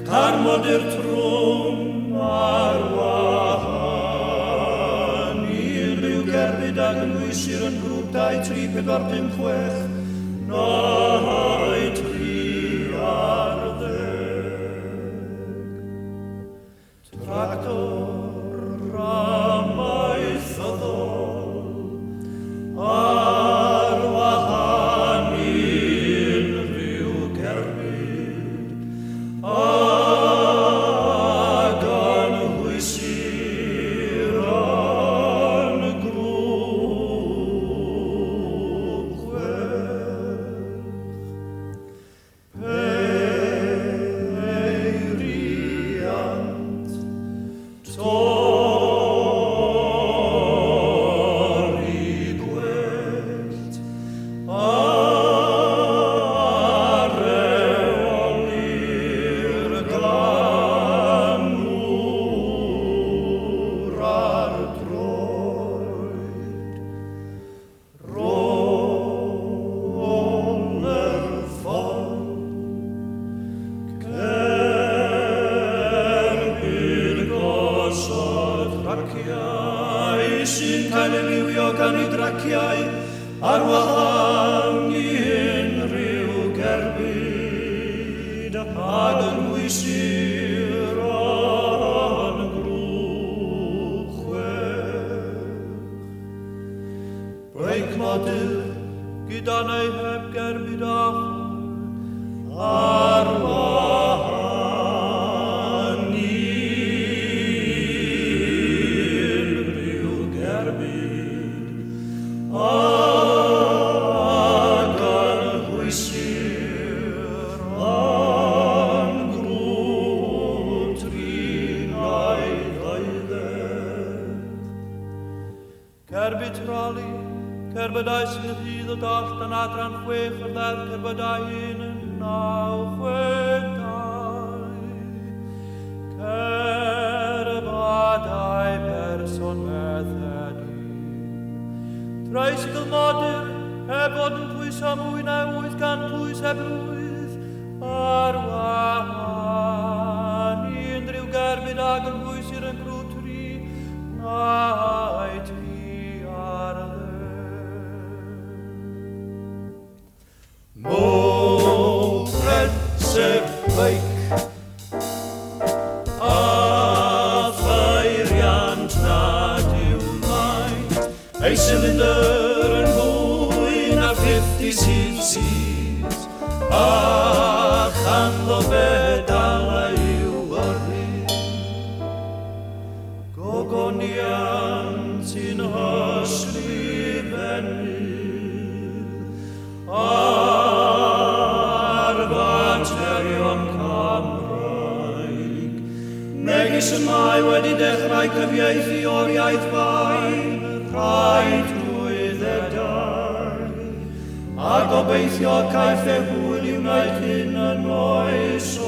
carmodyr trwm ar wahân. Unrhyw gerbyd ag yn wysir yn grŵp 2, 3, 4, 5, 6, 9, 3 ar 10. Tractor amaethyddol ar wahân unrhyw gerbyd ag yn wysir yn grŵp 6. Peiriant torri gwellt ar eoli'r glanwr ar droed. Roler ffordd cerbyd gosod draciau sy'n cael ei liwio gan ei draciau ar wahân unrhyw gerbyd ag yn wysir yn grŵp 6. Breicnodydd gyda neu heb gerbyd ar wahân unrhyw gerbyd ag yn wysir yn grŵp 3. Gerbyd troli, cerbydau sy'n rhydd o doll yn adran 6 o'r ddedd cerbydau 1 yn 9, 6, 2. Cerbydau person meddedi. Treisgl modur, heb fod yn pwyso mwy na 8 gan pwys heb lwydd ar wahân unrhyw gerbyd ag yn wysir yn grŵp 3, 9, 3 ar 10. Mowbred sef beic a pheiriant nad yw maint, ei cylinder yn fwy na 50 cc's a chanddo fedalau yw yr hyn. Gogoniant sy'n hysgrifennydd ar faterion Camraeg, megis y mae wedi dechrau cyfieithu o'r iaith fain, rhai drwyddedau, a gobeithio caiff e hwyl i'w wneud hyn yn oes o